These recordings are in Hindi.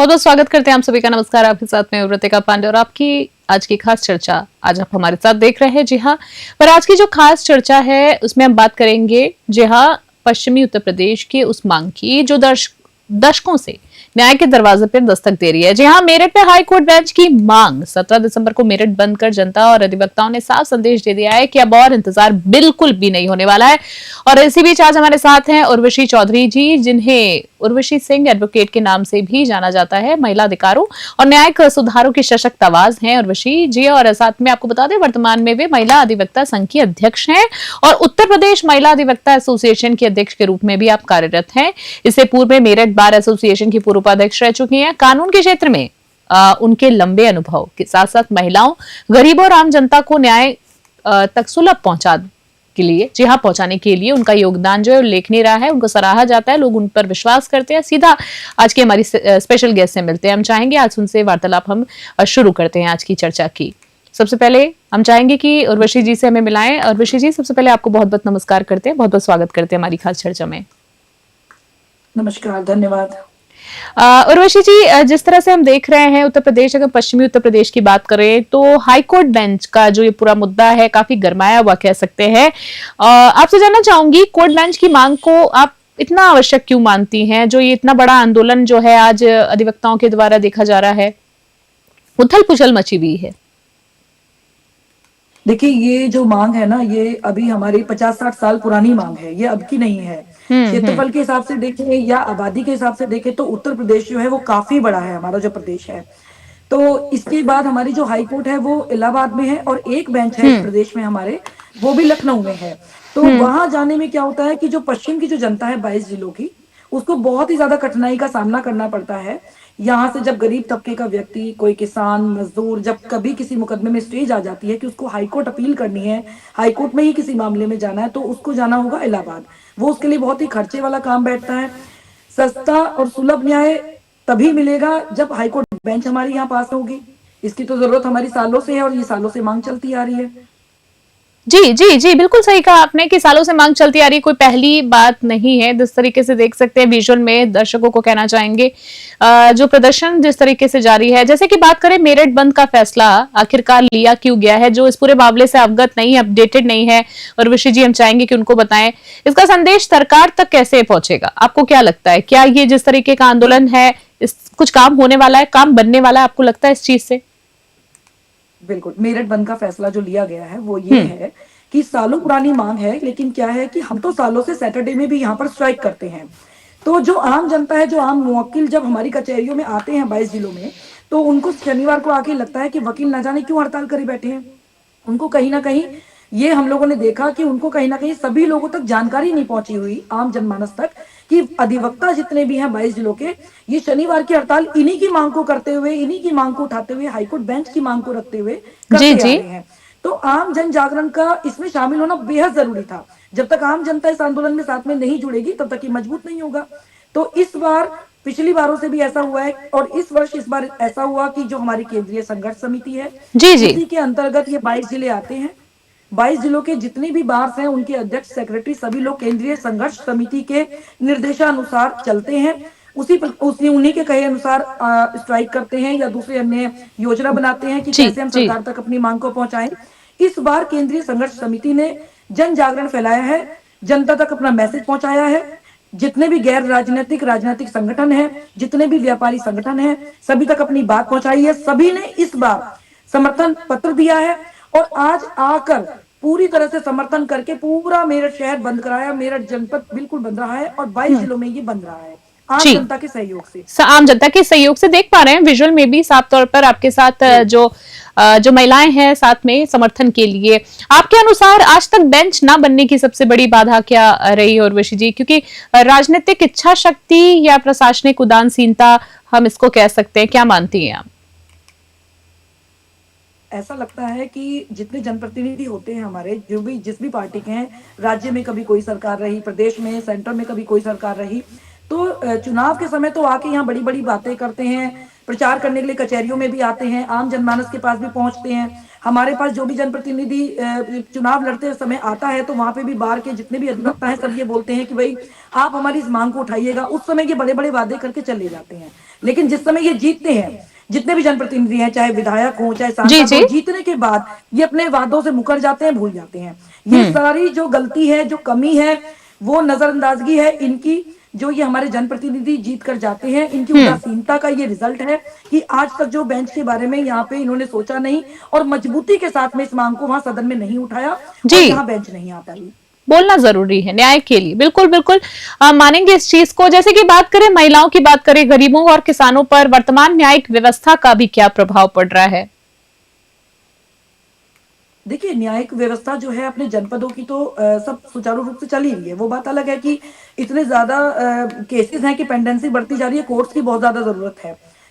बहुत बहुत स्वागत करते हैं आप सभी का। नमस्कार, आपके साथ में व्रतिका पांडे और आपकी आज की खास चर्चा आज आप हमारे साथ देख रहे हैं। जी हाँ, पर आज की जो खास चर्चा है उसमें हम बात करेंगे जी हाँ पश्चिमी उत्तर प्रदेश की उस मांग की जो दशकों से न्याय के दरवाजे पर दस्तक दे रही है। जी हाँ, मेरठ में हाई कोर्ट बेंच की मांग 17 दिसंबर को मेरठ बंद कर जनता और अधिवक्ताओं ने साफ संदेश दे दिया है कि अब और इंतजार बिल्कुल भी नहीं होने वाला है। और इसी बीच आज हमारे साथ हैं उर्वशी चौधरी जी, जिन्हें उर्वशी सिंह एडवोकेट के नाम से भी जाना जाता है। महिला अधिकारों और न्यायिक सुधारों की सशक्त आवाज हैं उर्वशी जी। और साथ में आपको बता दें वर्तमान में वे महिला अधिवक्ता संघ की अध्यक्ष हैं और उत्तर प्रदेश महिला अधिवक्ता एसोसिएशन के अध्यक्ष के रूप में भी आप कार्यरत हैं। इससे पूर्व में मेरठ बार एसोसिएशन की पूर्व उपाध्यक्ष रह चुकी हैं। कानून के क्षेत्र में उनके लंबे अनुभव के साथ साथ महिलाओं, गरीबों और आम जनता को न्याय तक सुलभ पहुंचाने के लिए उनका योगदान जो है उल्लेखनीय रहा है। उनको सराहा जाता है, लोग उन पर विश्वास करते हैं। सीधा आज की हमारी स्पेशल गेस्ट से मिलते हैं। हम चाहेंगे आज उनसे वार्तालाप हम शुरू करते हैं आज की चर्चा की। सबसे पहले हम चाहेंगे कि उर्वशी जी से हमें मिलाएं। उर्वशी जी, सबसे पहले आपको बहुत बहुत नमस्कार करते हैं, बहुत बहुत स्वागत करते हैं हमारी खास चर्चा में। नमस्कार, धन्यवाद। उर्वशी जी, जिस तरह से हम देख रहे हैं उत्तर प्रदेश, अगर पश्चिमी उत्तर प्रदेश की बात करें तो हाईकोर्ट बेंच का जो ये पूरा मुद्दा है काफी गरमाया हुआ कह सकते हैं। आपसे जानना चाहूंगी कोर्ट बेंच की मांग को आप इतना आवश्यक क्यों मानती हैं? जो ये इतना बड़ा आंदोलन जो है आज अधिवक्ताओं के द्वारा देखा जा रहा है, उथल पुथल मची हुई है। देखिए, ये जो मांग है ना, ये अभी हमारी 50-60 साल पुरानी मांग है, ये अब की नहीं है। क्षेत्रफल के हिसाब से देखें या आबादी के हिसाब से देखें तो उत्तर प्रदेश जो है वो काफी बड़ा है, हमारा जो प्रदेश है। तो इसके बाद हमारी जो हाई कोर्ट है वो इलाहाबाद में है और एक बेंच है इस प्रदेश में हमारे, वो भी लखनऊ में है। तो वहां जाने में क्या होता है कि जो पश्चिम की जो जनता है 22 जिलों की, उसको बहुत ही ज्यादा कठिनाई का सामना करना पड़ता है। यहाँ से जब गरीब तबके का व्यक्ति, कोई किसान, मजदूर, जब कभी किसी मुकदमे में स्टेज आ जाती है कि उसको हाईकोर्ट अपील करनी है, हाईकोर्ट में ही किसी मामले में जाना है, तो उसको जाना होगा इलाहाबाद। वो उसके लिए बहुत ही खर्चे वाला काम बैठता है। सस्ता और सुलभ न्याय तभी मिलेगा जब हाईकोर्ट बेंच हमारी यहाँ पास होगी। इसकी तो जरूरत हमारी सालों से है और ये सालों से मांग चलती आ रही है। जी जी जी, बिल्कुल सही कहा आपने कि सालों से मांग चलती आ रही, कोई पहली बात नहीं है। जिस तरीके से देख सकते हैं विजुअल में, दर्शकों को कहना चाहेंगे जो प्रदर्शन जिस तरीके से जारी है। जैसे कि बात करें मेरठ बंद का फैसला आखिरकार लिया क्यों गया है, जो इस पूरे मामले से अवगत नहीं, अपडेटेड नहीं है, और ऋषि जी हम चाहेंगे कि उनको बताएं इसका संदेश सरकार तक कैसे पहुंचेगा। आपको क्या लगता है, क्या ये जिस तरीके का आंदोलन है इस कुछ काम होने वाला है, काम बनने वाला है, आपको लगता है इस चीज से? बिल्कुल, मेरठ बंद का फैसला जो लिया गया है वो ये है कि सालों पुरानी मांग है, लेकिन क्या है कि हम तो सालों से सैटरडे में भी यहाँ पर स्ट्राइक करते हैं। तो जो आम जनता है, जो आम मुवक्किल जब हमारी कचहरियों में आते हैं 22 जिलों में, तो उनको शनिवार को आके लगता है कि वकील ना जाने क्यों हड़ताल करे बैठे हैं। उनको कहीं ना कहीं ये हम लोगों ने देखा कि उनको कहीं ना कहीं सभी लोगों तक जानकारी नहीं पहुंची हुई, आम जनमानस तक, कि अधिवक्ता जितने भी हैं 22 जिलों के, ये शनिवार की हड़ताल इन्हीं की मांग को करते हुए, इन्हीं की मांग को उठाते हुए, हाईकोर्ट बेंच की मांग को रखते हुए जी करते आ जी रहे हैं। तो आम जन जागरण का इसमें शामिल होना बेहद जरूरी था। जब तक आम जनता इस आंदोलन में साथ में नहीं जुड़ेगी तब तक ये मजबूत नहीं होगा। तो इस बार पिछली बारों से भी ऐसा हुआ है और इस वर्ष इस बार ऐसा हुआ कि जो हमारी केंद्रीय संघर्ष समिति है, जी जी इसी के अंतर्गत ये 22 जिले आते हैं। 22 जिलों के जितने भी बार्स हैं, उनके अध्यक्ष, सेक्रेटरी, सभी लोग केंद्रीय संघर्ष समिति के निर्देशानुसार चलते हैं। उसी उन्हीं के कहे अनुसार स्ट्राइक करते हैं या दूसरे अन्य योजना बनाते हैं कि जी कैसे हम जी सरकार तक अपनी मांग को पहुंचाएं। इस बार केंद्रीय संघर्ष समिति ने जन जागरण फैलाया है, जनता तक अपना मैसेज पहुंचाया है। जितने भी गैर राजनीतिक राजनीतिक संगठन हैं, जितने भी व्यापारी संगठन हैं, सभी तक अपनी बात पहुंचाई है। सभी ने इस बार समर्थन पत्र दिया है और आज आकर पूरी तरह से समर्थन करके पूरा मेरठ शहर बंद कराया। मेरठ जनपद बिल्कुल बंद रहा है और 22 जिलों में ये बंद रहा है, आम जी, जनता के सहयोग से। आम जनता के सहयोग से देख पा रहे हैं विजुअल में भी साफ तौर पर आपके साथ जो महिलाएं हैं साथ में समर्थन के लिए। आपके अनुसार आज तक बेंच ना बनने की सबसे बड़ी बाधा क्या रही है उर्वशी जी? क्योंकि राजनीतिक इच्छा शक्ति या प्रशासनिक उदासीनता हम इसको कह सकते हैं, क्या मानती हैं आप? ऐसा लगता है कि जितने जनप्रतिनिधि होते हैं हमारे, जो भी जिस भी पार्टी के हैं, राज्य में कभी कोई सरकार रही, प्रदेश में, सेंटर में कभी कोई सरकार रही, तो चुनाव के समय तो आके यहाँ बड़ी बड़ी बातें करते हैं, प्रचार करने के लिए कचहरियों में भी आते हैं, आम जनमानस के पास भी पहुंचते हैं। हमारे पास जो भी जनप्रतिनिधि चुनाव लड़ते समय आता है तो वहां पे भी बाहर के जितने भी अधिवक्ता हैं सब ये बोलते हैं कि भाई आप हमारी इस मांग को उठाइएगा। उस समय ये बड़े बड़े वादे करके चले जाते हैं, लेकिन जिस समय ये जीतते हैं, जितने भी जनप्रतिनिधि हैं, चाहे विधायक हो, चाहे जी सांसद जी। हो, जीतने के बाद ये अपने वादों से मुकर जाते हैं, भूल जाते हैं। ये हम्म सारी जो गलती है, जो कमी है, वो नजरअंदाजगी है इनकी, जो ये हमारे जनप्रतिनिधि जीत कर जाते हैं, इनकी हम्म। उदासीनता का ये रिजल्ट है कि आज तक जो बेंच के बारे में यहाँ पे इन्होंने सोचा नहीं और मजबूती के साथ में इस मांग को वहां सदन में नहीं उठाया और जी, यहाँ बेंच नहीं आ पाई। बोलना जरूरी है न्याय के लिए, बिल्कुल बिल्कुल। मानेंगे इस चीज को। जैसे कि बात करें महिलाओं की, बात करें गरीबों और किसानों पर वर्तमान न्यायिक व्यवस्था का भी क्या प्रभाव पड़ रहा है? देखिए, न्यायिक व्यवस्था जो है अपने जनपदों की तो सब सुचारू रूप से चल ही रही है। वो बात अलग है कि इतने ज़्यादा केसेज़ हैं कि पेंडेंसी बढ़ती जा रही है, कोर्ट्स की बहुत ज़्यादा ज़रूरत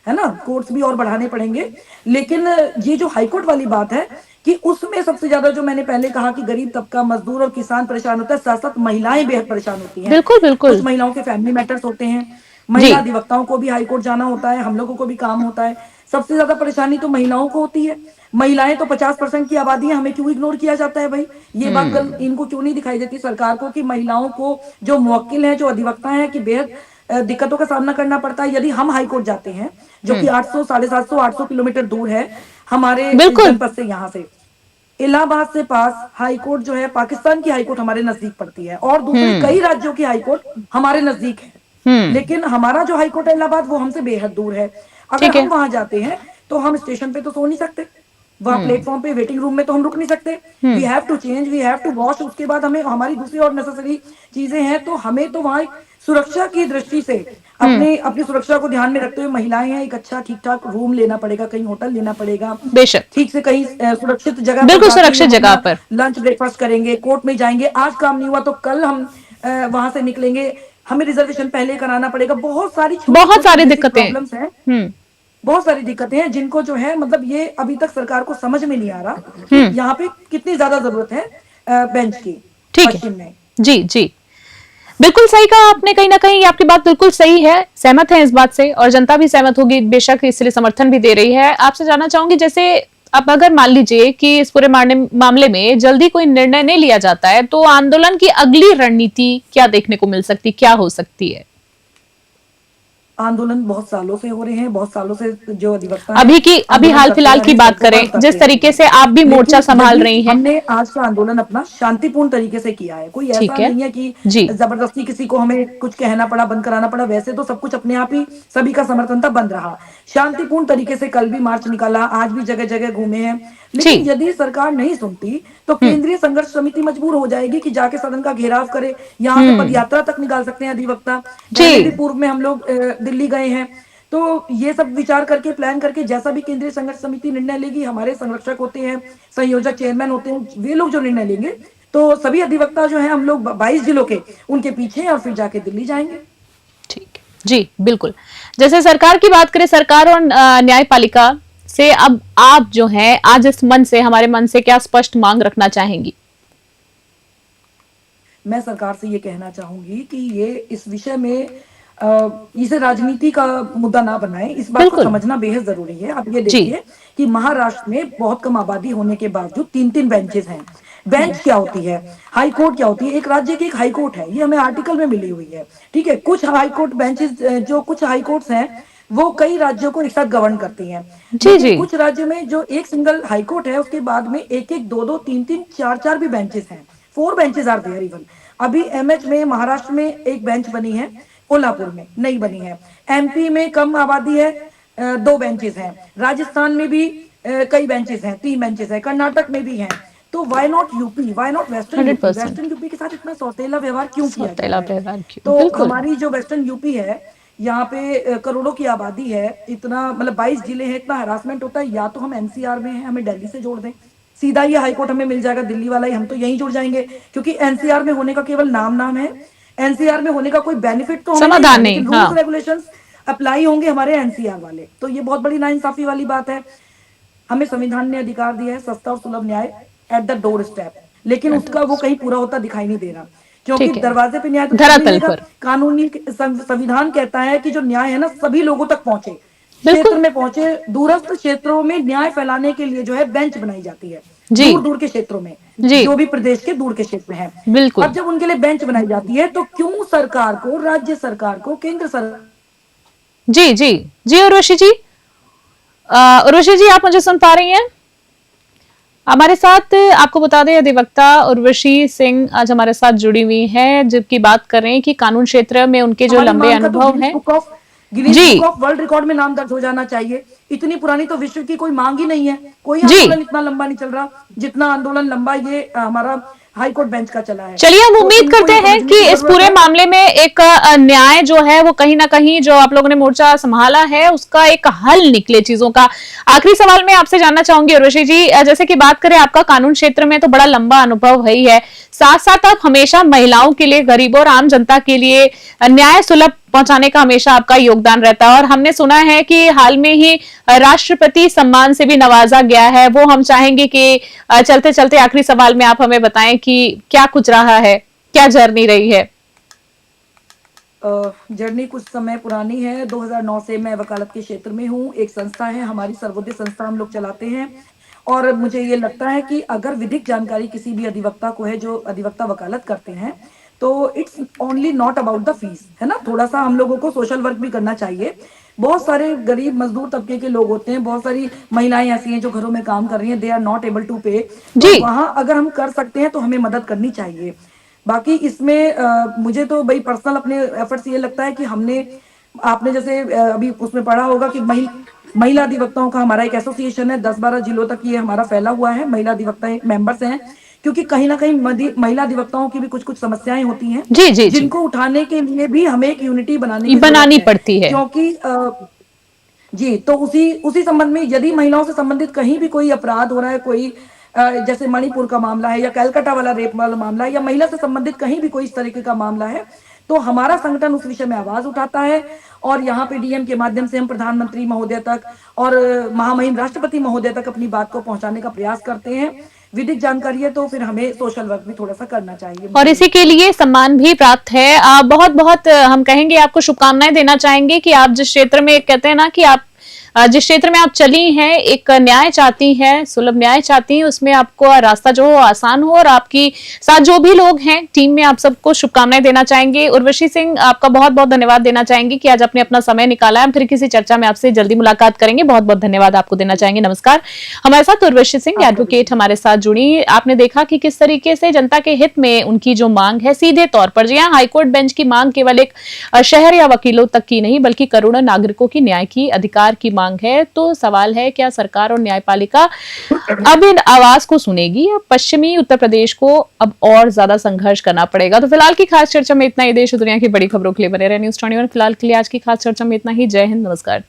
है ना? कोर्ट्स भी और बढ़ाने पड़ेंगे। लेकिन ये जो हाई कोर्ट वाली बात है कि उसमें सबसे ज़्यादा जो मैंने पहले कहा कि गरीब तबका, मज़दूर और किसान परेशान होता है, साथ-साथ महिलाएँ बेहद परेशान होती हैं। बिल्कुल कुछ बिल्कुल। महिलाओं के फैमिली मैटर्स होते हैं, जी। महिला अधिवक्ताओं को भी हाई कोर्ट जाना होता है, हम लोगों को भी काम होता है। सबसे ज़्यादा परेशानी तो महिलाओं को होती है। महिलाएं तो 50% की आबादी है, हमें क्यों इग्नोर किया जाता है भाई? ये बात गल हम्म इनको क्यों नहीं दिखाई देती सरकार को कि महिलाओं को जो मुवक्किल हैं, जो अधिवक्ता हैं कि बेहद दिक्कतों का सामना करना पड़ता है। यदि हम हाई कोर्ट जाते हैं, जो कि हम्म। 800, 750, 800 किलोमीटर दूर है हमारे बिल्कुल। जनपद से, यहाँ से इलाहाबाद से पास हाई कोर्ट जो है, पाकिस्तान की हाई कोर्ट हमारे नजदीक पड़ती है और दूसरे हम्म कई राज्यों की हाई कोर्ट हमारे नजदीक है। हम्म। लेकिन हमारा जो हाई कोर्ट है इलाहाबाद, वो हमसे बेहद दूर है। अगर ठीक हम है। वहां जाते हैं तो हम स्टेशन पे तो सो नहीं सकते, वहां हम्म प्लेटफॉर्म पे वेटिंग रूम में तो हम रुक नहीं सकते। We hmm have to change, we have to wash, उसके बाद हमें हमारी दूसरी और नेसेसरी चीजें हैं, तो हमें तो वहां एक सुरक्षा की दृष्टि से हम्म। अपने अपनी सुरक्षा को ध्यान में रखते हुए, महिलाएं हैं, एक अच्छा ठीक ठाक रूम लेना पड़ेगा, कहीं होटल लेना पड़ेगा, बेशक। ठीक से कहीं सुरक्षित जगह पर बिल्कुल जाके सुरक्षित हम जगह अपना पर। लंच ब्रेकफास्ट करेंगे, कोर्ट में जाएंगे, आज काम नहीं हुआ तो कल हम वहां से निकलेंगे, हमें रिजर्वेशन पहले कराना पड़ेगा। बहुत सारी छोटी बहुत छोटी सारी बेसिक दिक्कतें। प्रॉब्लम्स हैं, हम्म बहुत सारी दिक्कतें हैं जिनको जो है मतलब ये अभी तक सरकार को समझ में नहीं आ रहा कि हम्म। यहाँ पे कितनी ज्यादा जरूरत है बेंच की ठीक है। पश्चिम में। जी जी। बिल्कुल सही कहा आपने, कहीं ना कहीं आपकी बात बिल्कुल सही है, सहमत है इस बात से, और जनता भी सहमत होगी बेशक, इसलिए समर्थन भी दे रही है। आपसे जानना चाहूंगी, जैसे अब अगर मान लीजिए कि इस पूरे मामले में जल्दी कोई निर्णय नहीं लिया जाता है, तो आंदोलन की अगली रणनीति क्या देखने को मिल सकती, क्या हो सकती है? आंदोलन बहुत सालों से हो रहे हैं, बहुत सालों से जो अधिवक्ता हैं अभी आंदोलन हाल करते फिलहाल आ रहे की हैं, बात सड़कों करें, पर जिस उतरते आ रहे तरीके हैं। से आप भी मोर्चा लेकिन संभाल यदि रही हैं। हमने आज का आंदोलन अपना शांतिपूर्ण तरीके से किया है, कोई ऐसा ठीक है। नहीं है कि जी। जबरदस्ती किसी को हमें कुछ कहना पड़ा, बंद कराना पड़ा, वैसे तो सब कुछ अपने आप ही सभी का समर्थन था, बंद रहा। शांतिपूर्ण तरीके से कल भी मार्च निकाला, आज भी जगह जगह घूमे हैं। जी। लेकिन यदि सरकार नहीं सुनती तो हम्म केंद्रीय संघर्ष समिति मजबूर हो जाएगी कि जाके सदन का घेराव करे, यहाँ से हम्म। पदयात्रा तक निकाल सकते हैं अधिवक्ता। जी। पहले भी पूर्व में हम लोग दिल्ली गए हैं। तो ये सब विचार करके, प्लान करके, जैसा भी केंद्रीय संघर्ष समिति निर्णय लेगी, हमारे संरक्षक होते हैं, संयोजक चेयरमैन होते हैं, वे लोग जो निर्णय लेंगे, तो सभी अधिवक्ता जो हैं हम लोग 22 जिलों के, उनके पीछे हैं और फिर जाके दिल्ली जाएंगे। ठीक है। जी बिल्कुल। जैसे सरकार की बात करें, सरकार और न्यायपालिका से अब आप जो हैं आज इस मन से, हमारे मन से क्या स्पष्ट मांग रखना चाहेंगी? मैं सरकार से ये कहना चाहूंगी कि ये इस विषय में इसे राजनीति का मुद्दा ना बनाए, इस बात को बिल्कुल। समझना बेहद जरूरी है। आप ये जी। देखिए कि महाराष्ट्र में बहुत कम आबादी होने के बावजूद 3-3 बेंचेस हैं। बेंच क्या होती है, हाई कोर्ट क्या होती है? एक राज्य की एक हाई कोर्ट है, ये हमें आर्टिकल में मिली हुई है। ठीक है, कुछ हाई कोर्ट बेंचेस, जो कुछ हाई कोर्ट्स हैं वो कई राज्यों को एक साथ गवर्न करती हैं। जी लेकिन जी। कुछ राज्यों में जो एक सिंगल हाई कोर्ट है, उसके बाद में एक एक, दो दो, तीन तीन, चार चार भी बेंचेस हैं। 4 बेंचेस आर देयर इवन। अभी एमएच में, महाराष्ट्र में एक बेंच बनी है, कोल्हापुर में नई बनी है। एमपी में कम आबादी है, 2 बेंचेस हैं। राजस्थान में भी कई बेंचेस हैं, 3 बेंचेस हैं। कर्नाटक में भी हैं। तो why not UP, why not western hundred UP? Percent western UP के साथ इतना सौतेला व्यवहार क्यों किया जा सौतेला रहा है? व्यवहार क्यों? तो बिल्कुल। हमारी जो वेस्टर्न यूपी है, यहाँ पे करोड़ों की आबादी है, इतना मतलब 22 जिले हैं, इतना हरासमेंट होता है। या तो हम एनसीआर में हैं, हमें दिल्ली से जोड़ दें, सीधा ये हाईकोर्ट हमें मिल जाएगा दिल्ली वाला ही, हम तो यहीं जुड़ जाएंगे। क्योंकि एनसीआर में होने का केवल नाम नाम है, एनसीआर में होने का कोई बेनिफिट तो हमें नहीं समाधान है, नहीं, लेकिन हाँ। रूल्स रेगुलेशंस अप्लाई होंगे हमारे एनसीआर वाले। तो ये बहुत बड़ी नाइंसाफी वाली बात है। हमें संविधान ने अधिकार दिया है सस्ता और सुलभ न्याय एट द डोर स्टेप, लेकिन उसका वो कहीं पूरा होता दिखाई नहीं दे रहा। क्योंकि ठीक है। दरवाजे पे न्याय तो तब धरातल मिलेगा, पर। कानूनी संविधान कहता है कि जो न्याय है ना, सभी लोगों तक पहुंचे, बिल्कुल। क्षेत्र में पहुंचे। दूरस्थ क्षेत्रों में न्याय फैलाने के लिए जो है बेंच बनाई जाती है, जी। दूर दूर के क्षेत्रों में, जी। जो भी प्रदेश के दूर के क्षेत्र हैं। बिल्कुल। अब जब उनके लिए बेंच बनाई जाती है, तो क्यों सरकार को, राज्य सरकार को, केंद्र सरकार जी जी जी। उर्वशी जी, उर्वशी जी, आप मुझे सुन पा रही हैं? हमारे साथ आपको बता दें, अधिवक्ता उर्वशी सिंह आज हमारे साथ जुड़ी हुई हैं, जबकि बात कर रहे हैं कि कानून क्षेत्र में उनके जो हमारी लंबे मांग का तो अनुभव हैं। गिनीज जी बुक ऑफ वर्ल्ड रिकॉर्ड में नाम दर्ज हो जाना चाहिए। इतनी पुरानी तो विश्व की कोई मांग ही नहीं है। कोई जी। आंदोलन इतना लंबा नहीं चल रहा जितना आंदोलन लंबा ये हमारा हाई कोर्ट बेंच का चला है। चलिए, हम तो उम्मीद इनको करते ये हैं समझने कि की इस जरूरत पूरे है। मामले में एक न्याय जो है वो कहीं ना कहीं, जो आप लोगों ने मोर्चा संभाला है, उसका एक हल निकले चीजों का। आखिरी सवाल मैं आपसे जानना चाहूंगी उर्वशी जी, जैसे कि बात करें, आपका कानून क्षेत्र में तो बड़ा लंबा अनुभव है ही है, साथ साथ आप हमेशा महिलाओं के लिए, गरीबों और आम जनता के लिए न्याय सुलभ पहुंचाने का हमेशा आपका योगदान रहता है। और हमने सुना है कि हाल में ही राष्ट्रपति सम्मान से भी नवाजा गया है। वो हम चाहेंगे कि चलते चलते आखिरी सवाल में आप हमें बताएं कि क्या कुछ रहा है, क्या जर्नी रही है। जर्नी कुछ समय पुरानी है। 2009 से मैं वकालत के क्षेत्र में हूँ। एक संस्था है हमारी, सर्वोदय संस्था, हम लोग चलाते हैं। और मुझे ये लगता है कि अगर विधिक जानकारी किसी भी अधिवक्ता को है, जो अधिवक्ता वकालत करते हैं, तो it's only not about the fees, है ना। थोड़ा सा हम लोगों को सोशल वर्क भी करना चाहिए। बहुत सारे गरीब मजदूर तबके के लोग होते हैं, बहुत सारी महिलाएं ऐसी हैं जो घरों में काम कर रही हैं, they are not able to pay. तो जी वहां अगर हम कर सकते हैं तो हमें मदद करनी चाहिए। बाकी इसमें मुझे तो भाई पर्सनल अपने एफर्ट्स ये लगता है कि हमने, आपने जैसे अभी उसमें पढ़ा होगा कि महिला अधिवक्ताओं का हमारा एक एसोसिएशन है, 10-12 जिलों तक ये हमारा फैला हुआ है। महिला अधिवक्ता मेंबर्स हैं, क्योंकि कहीं ना कहीं महिला अधिवक्ताओं की भी कुछ कुछ समस्याएं होती हैं, जी जी जी, जिनको उठाने के लिए भी हमें एक यूनिटी बनाने की जरूरत बनानी है। पड़ती है। क्योंकि जी, तो उसी उसी संबंध में यदि महिलाओं से संबंधित कहीं भी कोई अपराध हो रहा है, कोई जैसे मणिपुर का मामला है, या कलकत्ता वाला रेप वाला मामला है, या महिला से संबंधित कहीं भी कोई इस तरीके का मामला है, तो हमारा संगठन उस विषय में आवाज उठाता है। और यहाँ पे डीएम के माध्यम से हम प्रधानमंत्री महोदय तक और महामहिम राष्ट्रपति महोदय तक अपनी बात को पहुंचाने का प्रयास करते हैं। विधिक जानकारी है तो फिर हमें सोशल वर्क भी थोड़ा सा करना चाहिए, और मुझे इसी लगता के है। लिए सम्मान भी प्राप्त है। बहुत बहुत हम कहेंगे, आपको शुभकामनाएं देना चाहेंगे कि आप जिस क्षेत्र में, कहते हैं ना कि आप जिस क्षेत्र में आप चली हैं, एक न्याय चाहती हैं, सुलभ न्याय चाहती हैं, उसमें आपको रास्ता जो हो आसान हो। और आपकी साथ जो भी लोग हैं टीम में, आप सबको शुभकामनाएं देना चाहेंगे। उर्वशी सिंह, आपका बहुत बहुत धन्यवाद देना चाहेंगे कि आज आपने अपना समय निकाला है। हम फिर किसी चर्चा में आपसे जल्दी मुलाकात करेंगे। बहुत बहुत धन्यवाद आपको देना चाहेंगे। नमस्कार। हमारे साथ उर्वशी सिंह आपका भी एडवोकेट धन्यवाद। हमारे साथ जुड़ी। आपने देखा कि किस तरीके से जनता के हित में उनकी जो मांग है, सीधे तौर पर, जी हाँ, हाईकोर्ट बेंच की मांग केवल एक शहर या वकीलों तक की नहीं, बल्कि करोड़ों नागरिकों की न्याय की अधिकार की मांग है। तो सवाल है, क्या सरकार और न्यायपालिका अब इन आवाज को सुनेगी, या पश्चिमी उत्तर प्रदेश को अब और ज्यादा संघर्ष करना पड़ेगा? तो फिलहाल की खास चर्चा में इतना ही। देश और दुनिया की बड़ी खबरों के लिए बने रहे न्यूज़ 21। फिलहाल के लिए आज की खास चर्चा में इतना ही। जय हिंद, नमस्कार।